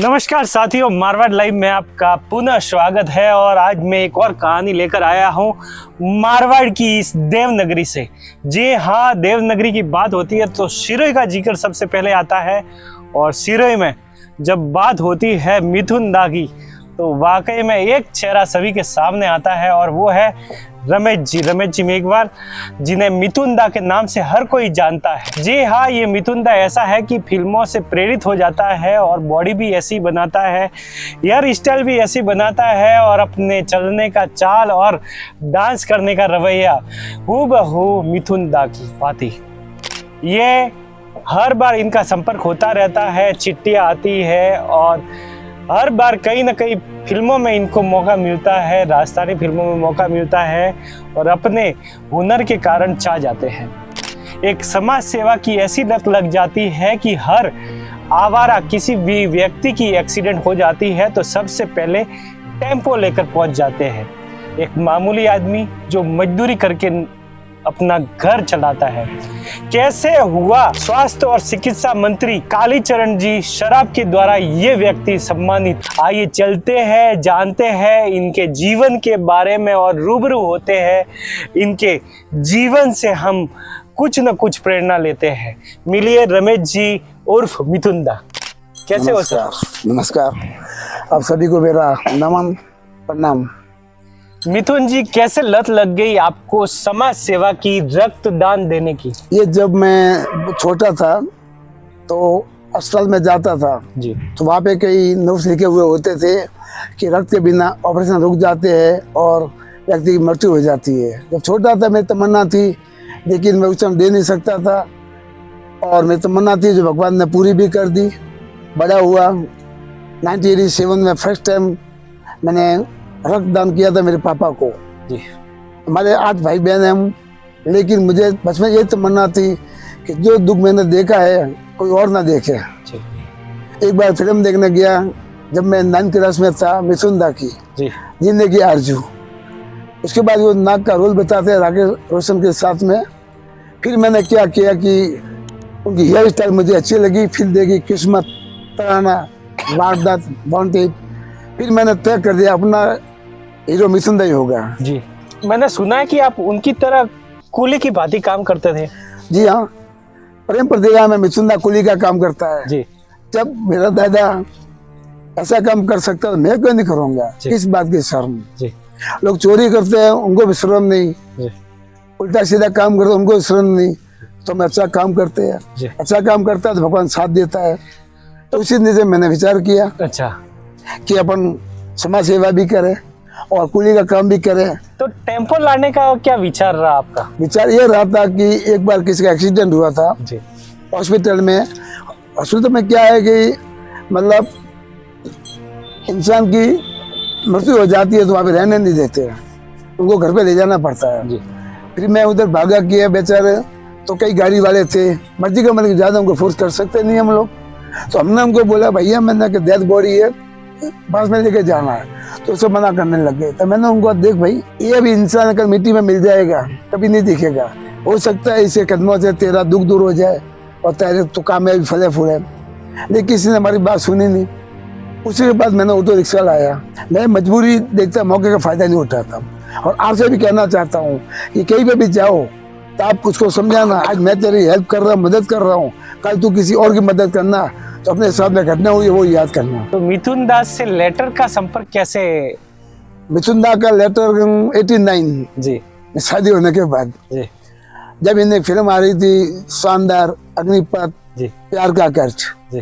नमस्कार साथियों, मारवाड़ लाइव में आपका पुनः स्वागत है। और आज मैं एक और कहानी लेकर आया हूँ मारवाड़ की इस देवनगरी से। जी हाँ, देवनगरी की बात होती है तो सिरोही का जिक्र सबसे पहले आता है। और सिरोही में जब बात होती है मिथुन दा की तो वाकई में एक चेहरा सभी के सामने आता है और वो है रमेश जी मेघवाल, जिन्हें मिथुन दा के नाम से हर कोई जानता है। जी हाँ, ये मिथुन दा ऐसा है कि फिल्मों से प्रेरित हो जाता है और बॉडी भी ऐसी बनाता है, हेयर स्टाइल भी ऐसी बनाता है और अपने चलने का चाल और डांस करने का रवैया हूबहू मिथुन दा की भांति। ये हर बार इनका संपर्क होता रहता है, चिट्ठियाँ आती है और हर बार कहीं ना कहीं फिल्मों में इनको मौका मिलता है, राजस्थानी फिल्मों में मौका मिलता है और अपने हुनर के कारण छा जाते हैं। एक समाज सेवा की ऐसी लत लग जाती है कि हर आवारा किसी भी व्यक्ति की एक्सीडेंट हो जाती है तो सबसे पहले टेम्पो लेकर पहुंच जाते हैं। एक मामूली आदमी जो मजदूरी करके अपना घर चलाता है। कैसे हुआ स्वास्थ्य और चिकित्सा मंत्री कालीचरण जी शराब के द्वारा ये व्यक्ति सम्मानित? आइए चलते हैं, जानते हैं इनके जीवन के बारे में और रूबरू होते हैं। इनके जीवन से हम कुछ न कुछ प्रेरणा लेते हैं। मिलिए रमेश जी उर्फ मिथुन दा। कैसे हो सर? नमस्कार, आप सभी को मेरा नमन प्रणाम। मिथुन जी, कैसे लत लग गई आपको समाज सेवा की, रक्तदान देने की? ये जब मैं छोटा था तो अस्पताल में जाता था जी, तो वहाँ पे कई नोट्स लिखे हुए होते थे कि रक्त के बिना ऑपरेशन रुक जाते हैं और व्यक्ति की मृत्यु हो जाती है। जब छोटा था मेरी तमन्ना थी, लेकिन मैं उस समय दे नहीं सकता था और मेरी तमन्ना थी जो भगवान ने पूरी भी कर दी। बड़ा हुआ 1987 में फर्स्ट टाइम मैंने रक्तदान किया था मेरे पापा को। जी। हमारे 8 भाई बहन हैं हम, लेकिन मुझे बचपन ये तमन्ना थी कि जो दुख मैंने देखा है कोई और ना देखे। जी। एक बार फिल्म देखने गया जब मैं 9th क्लास में था, मिथुन दा की जी। जिंदगी आरजू। उसके बाद वो नाक का रोल बताते राकेश रोशन के साथ में। फिर मैंने क्या किया कि उनकी हेयर स्टाइल मुझे अच्छी लगी, फिर देखी किस्मत, तराना, वारदात, वांटेड। फिर मैंने तय कर दिया अपना हीरो मिथुन दा ही होगा। जी, मैंने सुना है कि आप उनकी तरह कूली की भांति काम करते थे। जी हाँ, प्रेम प्रतिभा में मिथुन दा कुली का काम करता है। जी। जब मेरा दादा ऐसा काम कर सकता है मैं क्यों नहीं करूँगा? किस बात की शर्म? जी। लोग चोरी करते हैं उनको भी शर्म नहीं, उल्टा सीधा काम करते उनको भी शर्म नहीं, तो हम अच्छा काम करते हैं। अच्छा काम करता है तो भगवान साथ देता है। तो उसी दिन से मैंने विचार किया अच्छा कि अपन समाज सेवा भी करें और कुली का काम भी करें। तो टेम्पो लाने का क्या विचार रहा आपका? विचार ये रहा था कि एक बार किसी का एक्सीडेंट हुआ था जी। हॉस्पिटल में। हॉस्पिटल में क्या है कि मतलब इंसान की मृत्यु हो जाती है तो वहाँ पे रहने नहीं देते, उनको घर पे ले जाना पड़ता है। जी। फिर मैं उधर भागा किया बेचारे, तो कई गाड़ी वाले थे, मर्जी का मतलब ज़्यादा उनको फोर्स कर सकते नहीं हम लोग। तो हमने उनको बोला भैया मैंने कि डेथ बॉडी है पास में लेके जाना है, तो उसको मना करने लग गए। तो मैंने उनको देख भाई ये भी इंसान अगर मिट्टी में मिल जाएगा कभी नहीं दिखेगा, हो सकता है इसके कदमों से तेरा दुख दूर हो जाए और तेरे तो कामयाबी फले फूले। लेकिन किसी ने हमारी बात सुनी नहीं। उसी के बाद मैंने ऑटो रिक्शा लाया। मैं मजबूरी देखता मौके का फायदा नहीं उठाता। और आपसे भी कहना चाहता हूँ कि कहीं पे भी जाओ तो आप उसको समझाना, आज मैं तेरी हेल्प कर रहा हूँ, मदद कर रहा हूँ, कल तू किसी और की मदद करना, तो अपने साथ में घटना हुई वो याद करना। तो मिथुन दास से लेटर का संपर्क कैसे? मिथुन दा का लेटर 89 जी शादी होने के बाद, जी, जब इन्हें फिल्म आ रही थी शानदार, अग्निपथ, जी, प्यार का कर्ज। जी,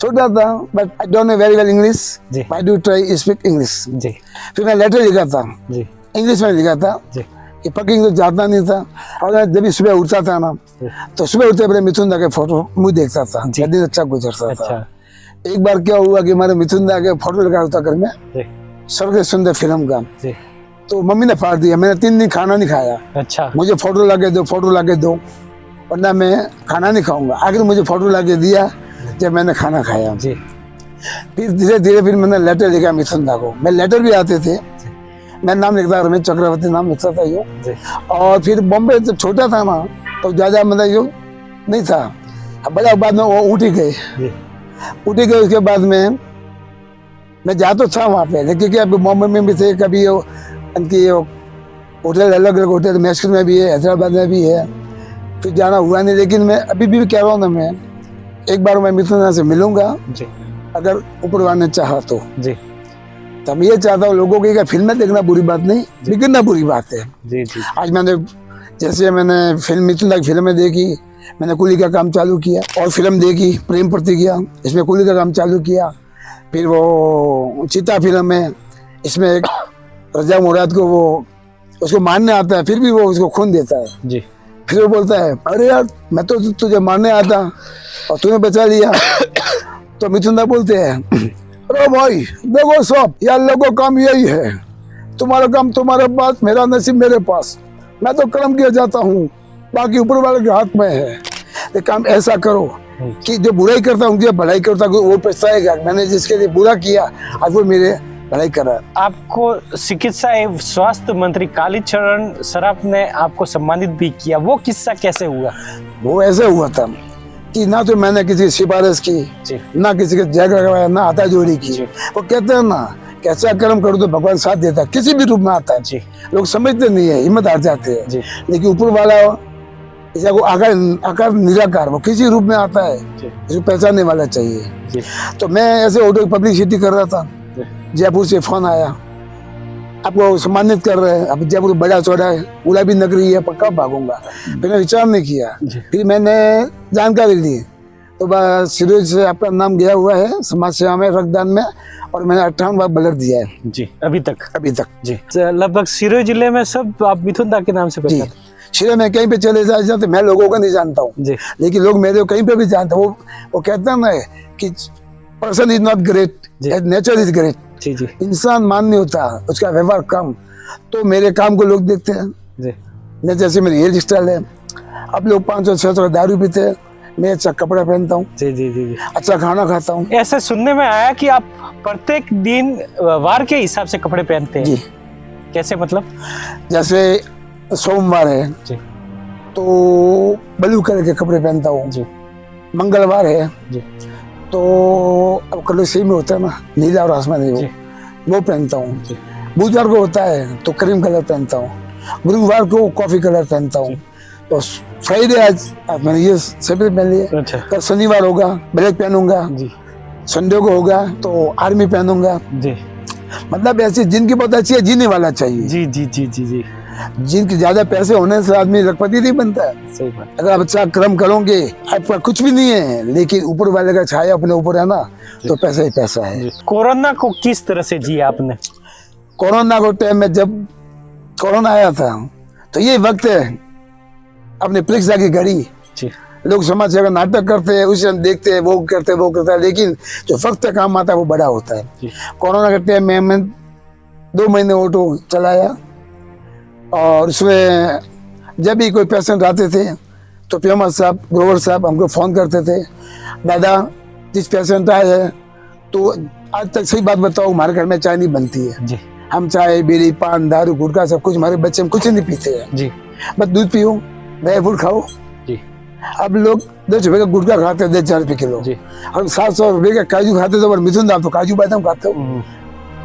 छोटा था but I don't know very well English, जी, I do try speak English. जी, फिर मैं लेटर लिखा था, जी, इंग्लिश में लिखा था जी, कि पकिंग तो जाता नहीं था। और मैं जब भी सुबह उठता था ना तो सुबह उठते पहले मिथुन दा के फोटो मुझे देखता था, दिन अच्छा गुजरता था। अच्छा। एक बार क्या हुआ कि हमारे मिथुन दा के फोटो लगा होता घर में, जी, स्वर्ग सुंदर फिल्म का, जी, तो मम्मी ने फाड़ दिया। मैंने 3 दिन खाना नहीं खाया। अच्छा। मुझे फोटो ला के दो, फोटो ला के दो, वरना मैं खाना नहीं खाऊंगा। आखिर मुझे फोटो ला के दिया जब मैंने खाना खाया। जी। फिर धीरे धीरे फिर मैंने लेटर लिखा मिथुन दा को। मैं लेटर भी आते थे, मैं नाम लिखता रमेश चक्रवर्ती नाम लिखता था यो। और फिर बॉम्बे जब छोटा था ना तो ज़्यादा मतलब यो नहीं था। बड़ा बाद में वो उठ ही गए। उसके बाद में मैं जा तो था वहाँ पे, लेकिन क्या बॉम्बे में भी थे, कभी इनकी होटल अलग अलग होटल मैसूर में भी है, हैदराबाद में भी है, फिर जाना हुआ नहीं। लेकिन मैं अभी भी कह रहा हूँ ना, मैं एक बार मैं मिथुन से मिलूंगा जी अगर ऊपर वाले ने चाहा तो। जी तो मैं ये चाहता हूँ लोगों की फिल्में देखना बुरी बात नहीं, बिगड़ना बुरी बात है। जी जी आज मैंने फिल्म मिथुन की फिल्में देखी, मैंने कुली का काम चालू किया, और फिल्म देखी प्रेम प्रतिज्ञा, इसमें कुली का काम चालू किया। फिर वो चीता फिल्म है, इसमें एक रजा मुराद को वो उसको मारने आता है, फिर भी वो उसको खून देता है। जी फिर वो बोलता है अरे यार मैं तो तुझे मारने आता और तूने बचा लिया। तो मिथुन दा बोलते हैं अरे भाई देखो सब ये अल्लाह का काम यही है, तुम्हारा काम तुम्हारे पास, मेरा नसीब मेरे पास, मैं तो कर्म किया जाता हूँ, बाकी ऊपर वाले के हाथ में है। ये काम ऐसा करो कि जो बुराई करता हूँ जो भलाई करता हूँ वो पछताएगा, मैंने जिसके लिए बुरा किया आज वो मेरे भलाई कर रहा है। आपको चिकित्सा एवं स्वास्थ्य मंत्री कालीचरण सराफ ने आपको सम्मानित भी किया, वो किस्सा कैसे हुआ? वो ऐसे हुआ था कि ना तो मैंने किसी की सिफारिश की, ना किसी के जग लगाया, ना हाथा जोड़ी की। वो कहते हैं ना कैसा कर्म करो तो भगवान साथ देता है, किसी भी रूप में आता है। लोग समझते नहीं है, हिम्मत हार जाते हैं, लेकिन ऊपर वाला ऐसा को आकार निराकार वो किसी रूप में आता है, इसको पहचानने वाला चाहिए। तो मैं ऐसे ऑटो पब्लिसिटी कर रहा था, जयपुर से फोन आया आपको सम्मानित कर रहे हैं, अब जयपुर बड़ा चौड़ा है, गुलाबी नगरी है, पक्का भागूंगा। मैंने विचार नहीं किया, फिर मैंने जानकारी ली, तो बस सिरोज से आपका नाम गया हुआ है समाज सेवा में, रक्तदान में, और मैंने 58 बार ब्लड दिया है जी अभी तक। जी लगभग सिरोही जिले में सब आप मिथुन दा के नाम से जी। सिरोही में कहीं पे चले जाते मैं लोगों को नहीं जानता हूँ, लेकिन लोग मेरे को कहीं पे भी जानते हैं। वो कहते हैं ना कि person is not great, nature is great. जी जी इंसान मान नहीं होता, उसका व्यवहार कम, तो मेरे काम को लोग देखते हैं जी। मैं जैसे मेरी हेयर स्टाइल है, अब लोग 500-600 दारू पीते हैं, मैं अच्छा कपड़ा पहनता हूँ, जी जी जी अच्छा खाना खाता हूँ। ऐसे सुनने में आया कि आप प्रत्येक दिन वार के हिसाब से कपड़े पहनते हैं। जी कैसे मतलब? जैसे सोमवार है जी तो ब्लू कलर के कपड़े पहनता हूँ जी। मंगलवार है जी तो अब कलर सेम में होता है ना, नीला और आसमानी, वो पहनता हूँ। बुधवार को होता है तो क्रीम कलर पहनता हूँ, गुरुवार को कॉफी कलर पहनता हूँ, तो फ्राइडे आज मैंने ये सफेद पहन लिया। अच्छा। तो शनिवार होगा ब्लैक पहनूंगा, संडे को होगा तो आर्मी पहनूंगा। जी मतलब ऐसी जिनकी बहुत अच्छी है, जीने वाला चाहिए। जी जी जी जी जी। जिनके ज्यादा पैसे होने से आदमी लखपति नहीं बनता है। सही बात। अगर आप अच्छा कर्म करोगे, आपका कुछ भी नहीं है, लेकिन ऊपर वाले का छाया अपने ऊपर है ना, तो पैसा ही पैसा है। कोरोना को किस तरह से जिया आपने? कोरोना को टाइम में जब कोरोना आया था तो ये वक्त है अपनी परीक्षा की घड़ी, लोग समाज सेवा नाटक करते हैं, उसे देखते हैं, वो करते हैं, लेकिन जो वक्त काम आता है वो बड़ा होता है। कोरोना के टाइम में मैं 2 महीने ऑटो चलाया, और उसमें जब भी कोई पेशेंट आते थे तो प्योमर साहब, ग्रोवर साहब हमको फ़ोन करते थे, दादा जिस पेशेंट आए हैं तो आज तक सही बात बताओ हमारे घर में चाय नहीं बनती है जी। हम चाय बीड़ी पान दारू गुटखा सब कुछ, हमारे बच्चे हम कुछ नहीं पीते हैं जी, बस दूध पियो ड्राई फ्रूट खाओ जी। अब लोग 10 रुपये का गुटखा खाते हैं 10-4 रुपये किलो जी। हम 700 रुपये का काजू खाते थे, और मिथुन दाल तो काजू बादाम खाते हो।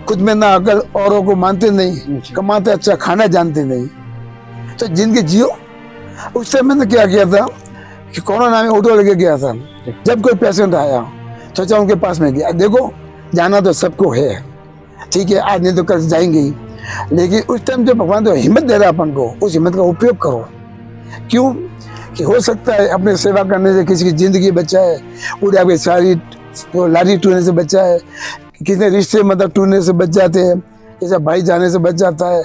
खुद में ना अकल, औरों को मानते नहीं, कमाते अच्छा खाना जानते नहीं, तो जिनके जियो। उस टाइम मैंने क्या किया था कि कोरोना में ऑटो लेके गया था, जब कोई पेशेंट आया सोचा उनके पास में गया, देखो जाना तो सबको है, ठीक है आज नहीं तो कल जाएंगे ही, लेकिन उस टाइम जो भगवान तो हिम्मत दे रहा है अपन को, उस हिम्मत का उपयोग करो। क्यों कि हो सकता है अपने सेवा करने से किसी की जिंदगी बचाए, पूरे आपकी सारी लारी टूटने से बचाए, किसी रिश्ते मतलब टूटने से बच जाते हैं, किसी भाई जाने से बच जाता है,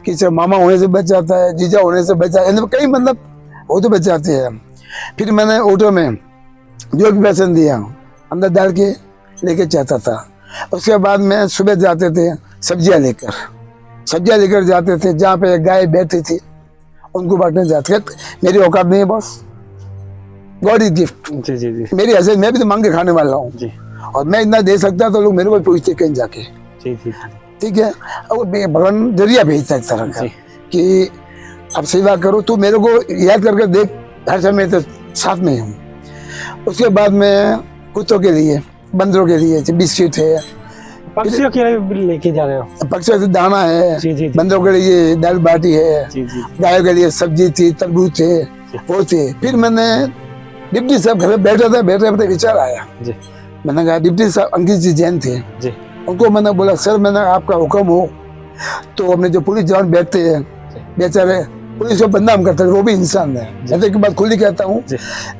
किसी मामा होने से बच जाता है, जीजा होने से बच जाता है, कई मतलब वो तो बच जाते हैं। फिर मैंने ऑटो में जो भी पैसे दिया अंदर डाल के लेके जाता था। उसके बाद में सुबह जाते थे सब्जियां लेकर जाते थे, जहाँ पे गाय बैठी थी उनको बांटने जाते थे। मेरी औकात नहीं है बॉस, गॉड इज गिफ्ट जी जी जी। मेरी हैसियत, मैं भी तो मांग के खाने वाला हूँ जी, और मैं इतना दे सकता तो लोग मेरे को पूछते कहीं जाके जी जी, ठीक है। और भगवान जरिया भेजता है एक तरह का कि अब सेवा करो, तो मेरे को याद करके देख, हर समय तो साथ में हूँ। उसके बाद में कुत्तों के लिए, बंदरों के लिए बिस्किट है, पक्षियों के लिए भी लेके जा रहे हो? पक्षियों से दाना है, जी जी जी बंदरों के लिए दाल बाटी है, जी जी गायों के लिए सब्जी थी, तरबूज थे, वो थे। फिर मैंने डिप्टी साहब घर में बैठे बैठे विचार आया। जी मैंने कहा डिप्टी साहब अंकित जी जैन थे, जी उनको मैंने बोला सर मैंने आपका हुक्म हो तो अपने जो पुलिस जवान बैठते हैं बेचारे पुलिस को बदनाम करते हैं, वो भी इंसान है। मैं तो एक बात खुली कहता हूँ,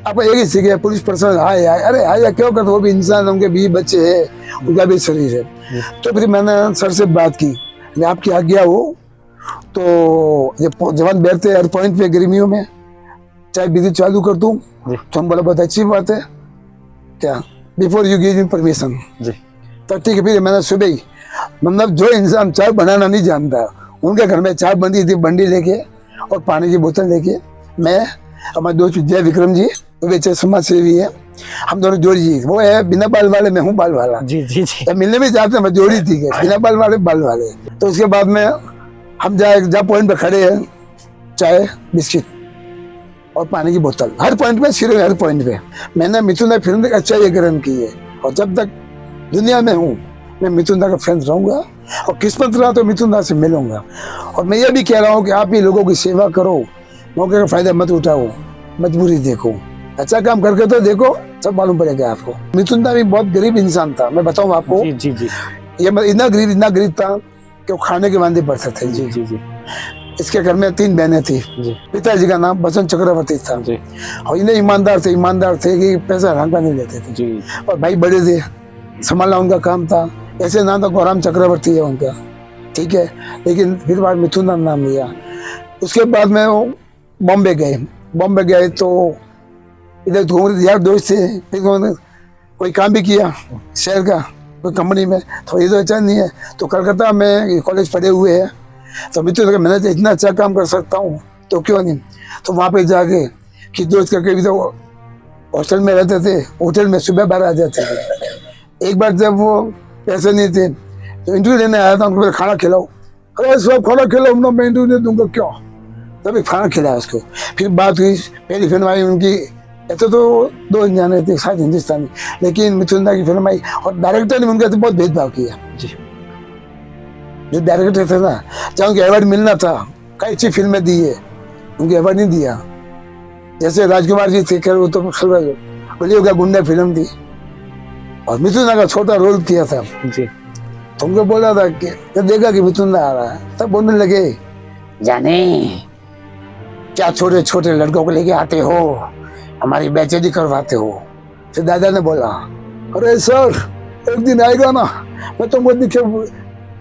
आप एक ही सीखे पुलिस पर्सन हाय हाय, अरे हाय क्यों करते, वो भी इंसान है, उनके भी बच्चे हैं, उनका भी शरीर है। तो फिर मैंने सर से बात की, मैं आपकी आज्ञा हो तो जब जवान बैठते हैं हर पॉइंट पे गर्मियों में चाय बिजली चालू कर दूं, तो हम बोला बहुत अच्छी बात है, क्या before you give me permission. तो ठीक है, फिर मैंने सुबह ही मतलब जो इंसान चाय बनाना नहीं जानता उनके घर में चाय बनती थी, बंडी लेके और पानी की बोतल लेके मैं, हमारे दोस्त जय विक्रम जी वो बेचे समाज सेवी है, हम दोनों जोड़ी जी, वो है बिना बाल वाले, मैं हूँ बाल वाला। जी जी जी मिलने भी चाहते हैं, मैं जोड़ी थी बिना बाल वाले बाल वाले। तो उसके बाद में हम जहाँ पॉइंट पे खड़े हैं, चाय बिस्किट और पानी की बोतल हर पॉइंट पे, सिर्फ हर पॉइंट पे मैंने मिथुन दा फिल्म अच्छा ये ग्रहण की है। और जब तक दुनिया में हूँ मैं मिथुन दा का फैन रहूंगा, और किस्मत रहा तो मिथुन दा से मिलूंगा। और मैं ये भी कह रहा हूँ कि आप भी लोगों की सेवा करो, मौके का फायदा मत उठाओ, मजबूरी देखो, अच्छा काम करके तो देखो, सब मालूम पड़ेगा आपको। मिथुन दा भी बहुत गरीब इंसान था, मैं बताऊँ आपको। जी जी जी ये इतना गरीब था कि वो खाने के वांदे पड़ते थे। जी जी जी इसके घर में 3 बहनें थी, पिताजी का नाम बसंत चक्रवर्ती था, और इन्हें ईमानदार थे कि पैसा हराम नहीं लेते थे, और भाई बड़े थे, संभालना उनका काम था। ऐसे नाम था गौराम चक्रवर्ती है उनका, ठीक है, लेकिन फिर बाद मिथुन नाम नाम लिया। उसके बाद में वो बॉम्बे गए तो इधर घूम रहे यार दोस्त थे, फिर उन्होंने कोई काम भी किया शहर का कोई कंपनी में, तो ये तो अच्छा नहीं है, तो कलकत्ता में कॉलेज पढ़े हुए हैं, तो मिथुन का मैंने इतना अच्छा काम कर सकता हूँ तो क्यों नहीं। तो वहाँ पे जाके कि दोस्त करके भी तो हॉस्टल में रहते थे, होटल में सुबह 12 आ जाते थे। एक बार जब वो पैसे नहीं थे तो इंटरव्यू लेने आया था, उनको बोला खाना खिलाओ, अरे सब खाना खिलाओ, मैं इंटरव्यू नहीं दूंगा क्यों, तभी खाना खिलाया उसको। फिर बात हुई, पहली फिल्म आई उनकी, ऐसे तो 2 जाने थे शायद हिंदुस्तानी, लेकिन मिथुन दा की फिल्म आई और डायरेक्टर ने उनके बहुत भेदभाव किया। जो डायरेक्टर थे ना, जहाँ उनको अवार्ड मिलना था, कई अच्छी फिल्में दी है, उनको अवार्ड नहीं दिया। जैसे राजकुमार जी थे, वो तो बलियों का गुंडा फिल्म थी और मिथुन दा का छोटा रोल किया था जी। तो उनको बोला था कि देखा कि मिथुन दा आ रहा है, तब बोलने लगे जाने क्या छोटे छोटे लड़कों को लेके आते हो, हमारी बेइज्जती करवाते हो। फिर दादा ने बोला अरे सर एक दिन आएगा ना, मैं तुमको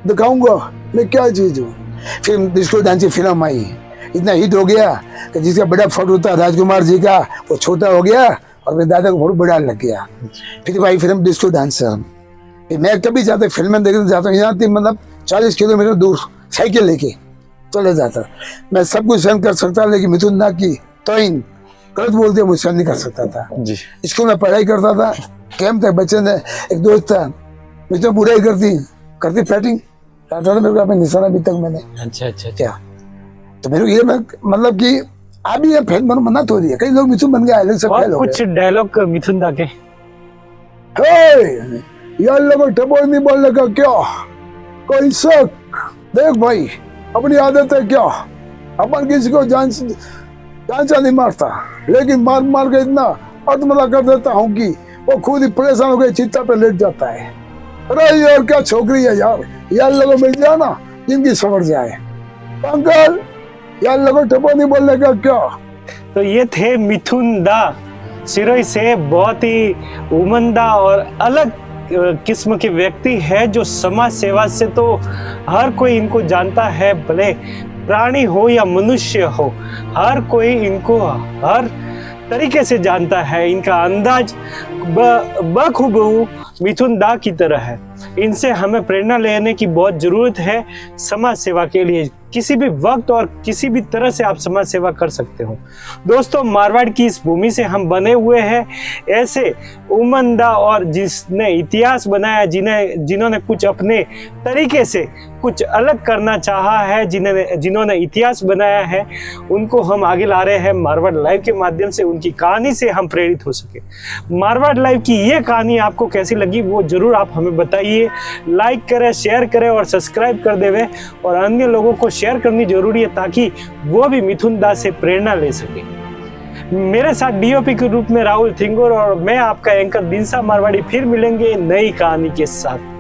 दिखाऊंगा मैं क्या चीज हूँ। फिर डिस्को डांसी फिल्म आई, इतना हिट हो गया कि जिसका बड़ा फोटो था राजकुमार जी का वो छोटा हो गया और मेरे दादा को बहुत बड़ा लग गया। फिर भाई फिल्म डिस्को डांसर, मैं कभी जाता फिल्में देखने जाता हूँ, यहाँ तक मतलब 40 किलोमीटर दूर साइकिल लेके चले जाता। मैं सब कुछ सहन कर सकता, लेकिन मिथुन दा की तोहिन गलत बोलते मुझसे नहीं कर सकता था जी। स्कूल में पढ़ाई करता था, कैंप तक बच्चे ने, एक दोस्त था मिथुन बुराई करती फैटिंग काटा था मेरे को, अपने निशाना अभी तक मैंने। अच्छा क्या तो मेरे को ये मतलब कि अभी ये फैन बनो मना तो रही है, कई लोग मिथुन बन गए, सब फैल हो गए। कुछ डायलॉग मिथुन दा के, यार लोगों टपोर नहीं बोलने का क्या कोई शक, देख भाई अपनी आदत है क्या, अपन किसी को जान नहीं मारता, लेकिन मार के इतना अधमला कर देता हूँ कि वो खुद ही परेशान हो गए चित्ता पे लेट जाता है। अरे यार क्या छोकरी है यार लोगों मिल जाए ना जिनकी समझ जाए। अंकल यार लोगों टपोर नहीं बोलने का क्या। तो ये थे मिथुन दा सिरोही से, बहुत ही उमदा और अलग किस्म के व्यक्ति है जो समाज सेवा से तो हर कोई इनको जानता है, भले प्राणी हो या मनुष्य हो, हर कोई इनको हर तरीके से जानता है। इनका अंदाज बखूबू मिथुन दा की तरह है। इनसे हमें प्रेरणा लेने की बहुत जरूरत है समाज सेवा के लिए। किसी भी वक्त और किसी भी तरह से आप समाज सेवा कर सकते हो। दोस्तों, मारवाड़ की इस भूमि से हम बने हुए हैं ऐसे उमदा और जिसने इतिहास बनाया, जिन्होंने कुछ अपने तरीके से कुछ अलग करना चाहा है, जिन्होंने इतिहास बनाया है, उनको हम आगे ला रहे हैं मारवाड़ लाइव के माध्यम से। उनकी कहानी से हम प्रेरित हो सके। मारवाड़ लाइव की ये कहानी आपको कैसी लगी वो जरूर आप हमें बताइए। चाहिए, लाइक करें, शेयर करें और सब्सक्राइब कर देवे, और अन्य लोगों को शेयर करनी जरूरी है ताकि वो भी मिथुन दास से प्रेरणा ले सके। मेरे साथ डीओपी के रूप में राहुल थिंगोर और मैं आपका एंकर दिनसा मारवाड़ी फिर मिलेंगे नई कहानी के साथ।